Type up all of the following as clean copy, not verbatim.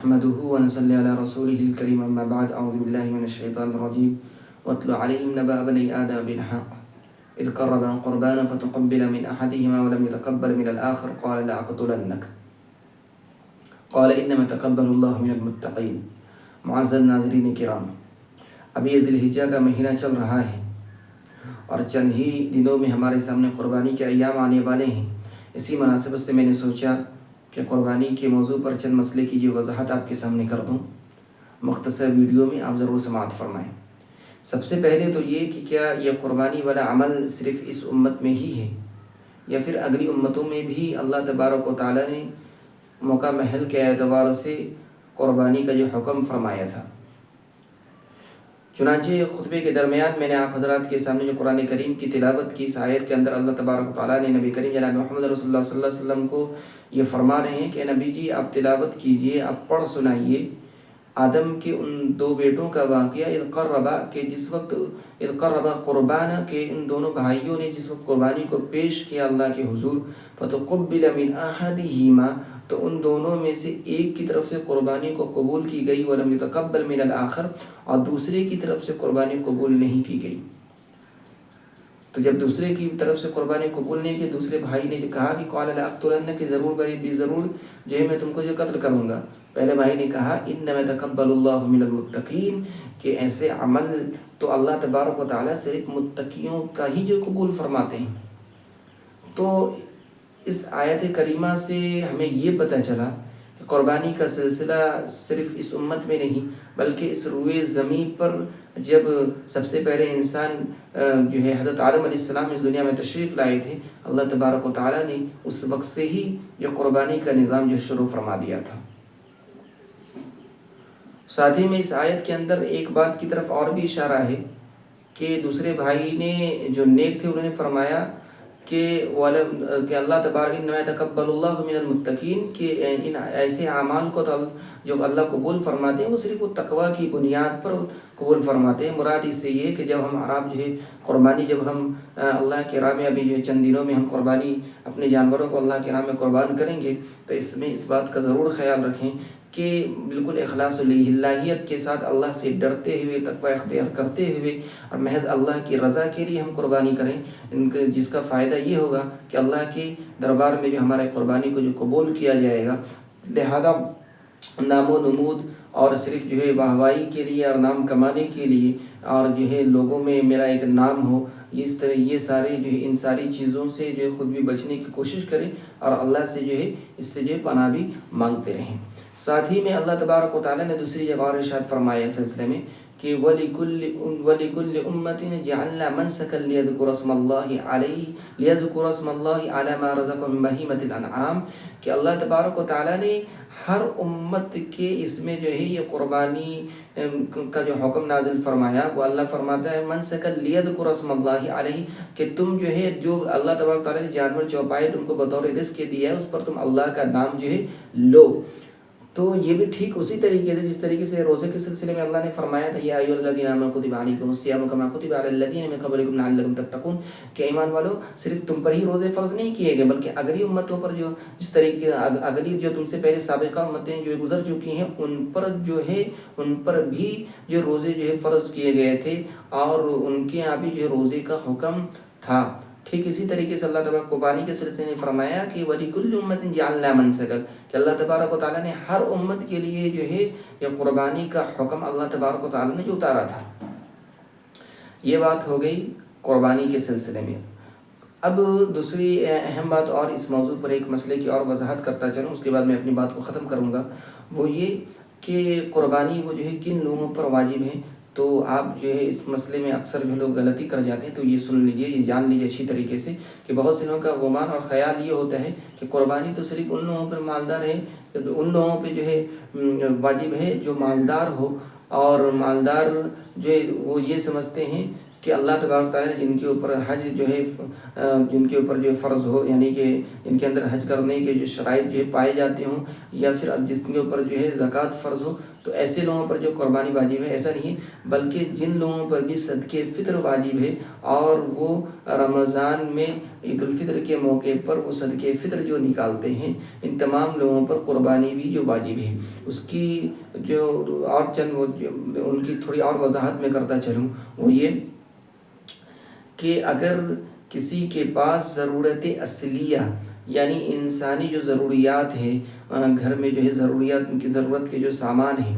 نحمده ونصلي على رسوله الكريم أما بعد أعوذ بالله من الشيطان الرجيم واتل عليهم نبأ بني آدم بالحق إذ قربا قربانا فتقبل من أحدهما ولم يتقبل من الآخر قال لأقتلنك قال إنما تقبل الله من المتقين. معزز ناظرین کرام، ابھی ذی الحجہ کا مہینہ چل رہا ہے اور چند ہی دنوں میں ہمارے سامنے قربانی کے ایام آنے والے ہیں۔ اسی مناسبت سے میں نے سوچا کہ قربانی کے موضوع پر چند مسئلے کی جو وضاحت آپ کے سامنے کر دوں، مختصر ویڈیو میں آپ ضرور سماعت فرمائیں۔ سب سے پہلے تو یہ کہ کیا یہ قربانی والا عمل صرف اس امت میں ہی ہے یا پھر اگلی امتوں میں بھی اللہ تبارک و تعالیٰ نے موقع محل کے اعتبار سے قربانی کا جو حکم فرمایا تھا؟ چنانچہ خطبے کے درمیان میں نے آپ حضرات کے سامنے جو قرآن کریم کی تلاوت کی، اس آیت کے اندر اللہ تبارک و تعالیٰ نے نبی کریم جناب محمد رسول اللہ صلی اللہ علیہ وسلم کو یہ فرما رہے ہیں کہ نبی جی آپ تلاوت کیجئے، آپ پڑھ سنائیے آدم کے ان دو بیٹوں کا واقعہ، اذ قربا، کہ جس وقت اذ قربا قربانا، کہ ان دونوں بھائیوں نے جس وقت قربانی کو پیش کیا اللہ کے حضور، فتقبل من احدہما، تو ان دونوں میں سے ایک کی طرف سے قربانی کو قبول کی گئی، ولم یتقبل من الآخر، اور دوسرے کی طرف سے قربانی قبول نہیں کی گئی۔ تو جب دوسرے کی طرف سے قربانی قبول نہیں کی، دوسرے بھائی نے جو کہا کہ قال لأقتلنک، کہ ضرور جو ہے میں تم کو جو قتل کروں گا۔ پہلے بھائی نے کہا انما تقبل اللہ من المتقین، کہ ایسے عمل تو اللہ تبارک و تعالیٰ صرف متقیوں کا ہی جو قبول فرماتے ہیں۔ تو اس آیت کریمہ سے ہمیں یہ پتہ چلا کہ قربانی کا سلسلہ صرف اس امت میں نہیں بلکہ اس روئے زمین پر جب سب سے پہلے انسان جو ہے حضرت آدم علیہ السلام اس دنیا میں تشریف لائے تھے، اللہ تبارک و تعالیٰ نے اس وقت سے ہی یہ قربانی کا نظام جو شروع فرما دیا تھا۔ ساتھ ہی میں اس آیت کے اندر ایک بات کی طرف اور بھی اشارہ ہے کہ دوسرے بھائی نے جو نیک تھے انہوں نے فرمایا کہ اللہ تبارک انما یتقبل اللہ من المتقین، کہ ان ایسے اعمال کو جو اللہ قبول فرماتے ہیں وہ صرف وہ تقوی کی بنیاد پر قبول فرماتے ہیں۔ مراد اس سے یہ کہ جب آپ جو ہے قربانی، جب ہم اللہ کے راہ میں ابھی جو ہے چند دنوں میں ہم قربانی اپنے جانوروں کو اللہ کے راہ میں قربان کریں گے، تو اس میں اس بات کا ضرور خیال رکھیں کہ بالکل اخلاص الہیت کے ساتھ اللہ سے ڈرتے ہوئے، تقوی اختیار کرتے ہوئے اور محض اللہ کی رضا کے لیے ہم قربانی کریں، جس کا فائدہ یہ ہوگا کہ اللہ کے دربار میں جو ہمارے قربانی کو جو قبول کیا جائے گا۔ لہذا نام و نمود اور صرف جو ہے واہوائی کے لیے اور نام کمانے کے لیے اور جو ہے لوگوں میں میرا ایک نام ہو، اس طرح یہ سارے جو ہے ان ساری چیزوں سے جو ہے خود بھی بچنے کی کوشش کریں اور اللہ سے جو ہے اس سے جو ہے پناہ بھی مانگتے رہیں۔ ساتھ ہی میں اللہ تبارک و تعالیٰ نے دوسری جگہ اور ارشاد فرمایا اس سلسلے میں کہ وَلِكُلِّ أُمَّةٍ جَعَلْنَا مَنْسَكًا لِيَذْكُرَ اسْمَ اللَّهِ عَلَى مَا رَزَقَهُم مِّن بَهِيمَةِ الْأَنْعَامِ، کہ اللہ تبارک و تعالیٰ نے ہر امت کے اس میں جو ہے یہ قربانی کا جو حکم نازل فرمایا، وہ اللہ فرماتا ہے مَنْسَكًا لِيَذْكُرَ اسْمَ اللَّهِ عَلَيْهِ، کہ تم جو ہے جو اللہ تبارک و تعالیٰ نے جانور چوپائے تم کو بطور رزق دیا ہے، اس پر تم اللہ کا نام جو ہے لو۔ تو یہ بھی ٹھیک اسی طریقے سے جس طریقے سے روزے کے سلسلے میں اللہ نے فرمایا تھا یا ایھا الذین آمنوا کتب علیکم الصیام کما کتب علی الذین من قبلکم لعلکم تتقون، کہ ایمان والو صرف تم پر ہی روزے فرض نہیں کیے گئے بلکہ اگلی امتوں پر جو جس طریقے اگلی جو تم سے پہلے سابقہ امتیں جو گزر چکی ہیں ان پر جو ہے ان پر بھی جو روزے جو ہے فرض کیے گئے تھے اور ان کے یہاں بھی جو ہے روزے کا حکم تھا۔ ٹھیک اسی طریقے سے اللہ تبارک قربانی کے سلسلے نے فرمایا کہ وَلِكُلِّ أُمَّةٍ جَعَلْنَا مَنْسَكًا، کہ اللہ تبارک و تعالیٰ نے ہر امت کے لیے جو ہے یہ قربانی کا حکم اللہ تبارک و تعالیٰ نے جو اتارا تھا۔ یہ بات ہو گئی قربانی کے سلسلے میں۔ اب دوسری اہم بات اور اس موضوع پر ایک مسئلے کی اور وضاحت کرتا چلوں، اس کے بعد میں اپنی بات کو ختم کروں گا، وہ یہ کہ قربانی وہ جو ہے کن لوگوں پر واجب ہے۔ تو آپ جو ہے اس مسئلے میں اکثر جو لوگ غلطی کر جاتے ہیں، تو یہ سن لیجئے، یہ جان لیجئے اچھی طریقے سے کہ بہت سے لوگوں کا گمان اور خیال یہ ہوتا ہے کہ قربانی تو صرف ان لوگوں پر مالدار ہے، ان لوگوں پہ جو ہے واجب ہے جو مالدار ہو، اور مالدار جو ہے وہ یہ سمجھتے ہیں کہ اللہ تبارک تعالیٰ نے جن کے اوپر حج جو ہے جن کے اوپر جو ہے فرض ہو، یعنی کہ جن کے اندر حج کرنے کے جو شرائط جو ہے پائے جاتے ہوں، یا پھر جس کے اوپر جو ہے زکوٰۃ فرض ہو، تو ایسے لوگوں پر جو قربانی واجب ہے ایسا نہیں، بلکہ جن لوگوں پر بھی صدقے فطر واجب ہے اور وہ رمضان میں عید الفطر کے موقع پر وہ صدقے فطر جو نکالتے ہیں، ان تمام لوگوں پر قربانی بھی جو واجب ہے۔ اس کی جو اور چند ان کی تھوڑی اور وضاحت میں کرتا چلوں، وہ یہ کہ اگر کسی کے پاس ضرورت اصلیہ یعنی انسانی جو ضروریات ہے، گھر میں جو ہے ضروریات، ان کی ضرورت کے جو سامان ہیں،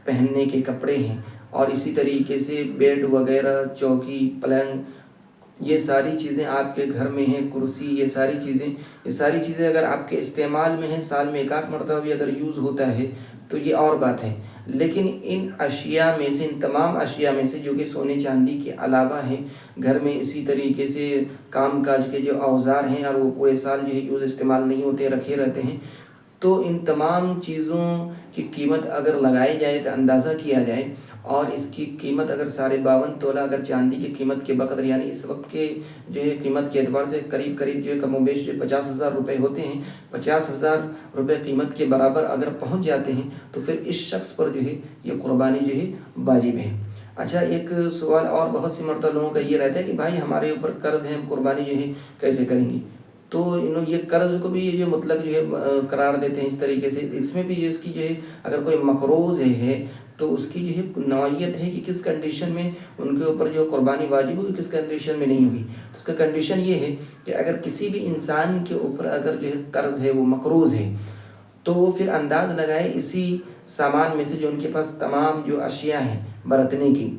پہننے کے کپڑے ہیں، اور اسی طریقے سے بیڈ وغیرہ، چوکی، پلنگ، یہ ساری چیزیں آپ کے گھر میں ہیں، کرسی، یہ ساری چیزیں اگر آپ کے استعمال میں ہیں، سال میں ایک آدھ مرتبہ بھی اگر یوز ہوتا ہے تو یہ اور بات ہے، لیکن ان اشیاء میں سے، ان تمام اشیاء میں سے جو کہ سونے چاندی کے علاوہ ہیں، گھر میں اسی طریقے سے کام کاج کے جو اوزار ہیں اور وہ پورے سال جو ہے یوز استعمال نہیں ہوتے، رکھے رہتے ہیں، تو ان تمام چیزوں کی قیمت اگر لگائی جائے، کا اندازہ کیا جائے، اور اس کی قیمت اگر 52.5 تولہ اگر چاندی کی قیمت کے بقدر، یعنی اس وقت کے جو ہے قیمت کے اعتبار سے قریب جو ہے کم و بیش جو 50,000 روپے ہوتے ہیں، 50,000 روپے قیمت کے برابر اگر پہنچ جاتے ہیں تو پھر اس شخص پر جو ہے یہ قربانی جو ہے واجب ہے۔ اچھا، ایک سوال اور بہت سی مرتبہ لوگوں کا یہ رہتا ہے کہ بھائی ہمارے اوپر قرض ہے، ہم قربانی جو ہے کیسے کریں گے؟ تو یہ قرض کو بھی یہ جو مطلق جو ہے قرار دیتے ہیں اس طریقے سے، اس میں بھی اس کی جو ہے اگر کوئی مقروض ہے تو اس کی جو ہے نوعیت ہے کہ کس کنڈیشن میں ان کے اوپر جو قربانی واجب ہوگی، کس کنڈیشن میں نہیں ہوگی۔ اس کا کنڈیشن یہ ہے کہ اگر کسی بھی انسان کے اوپر اگر جو ہے قرض ہے، وہ مقروض ہے، تو وہ پھر انداز لگائے اسی سامان میں سے جو ان کے پاس تمام جو اشیاء ہیں برتنے کی،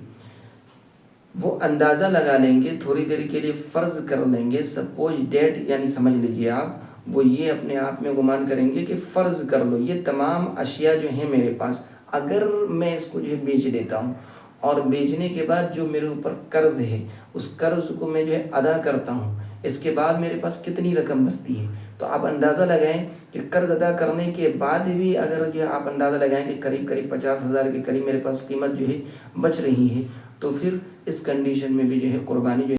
وہ اندازہ لگا لیں گے، تھوڑی دیر کے لیے فرض کر لیں گے، سپوز ڈیٹ، یعنی سمجھ لیجئے آپ، وہ یہ اپنے آپ میں گمان کریں گے کہ فرض کر لو یہ تمام اشیاء جو ہیں میرے پاس، اگر میں اس کو جو ہے بیچ دیتا ہوں اور بیچنے کے بعد جو میرے اوپر قرض ہے اس قرض کو میں جو ہے ادا کرتا ہوں، اس کے بعد میرے پاس کتنی رقم بچتی ہے، تو آپ اندازہ لگائیں کہ قرض ادا کرنے کے بعد بھی اگر جو آپ اندازہ لگائیں کہ قریب 50,000 کے قریب میرے پاس قیمت جو ہے بچ رہی ہے، تو پھر اس کنڈیشن میں بھی جو ہے قربانی جو ہے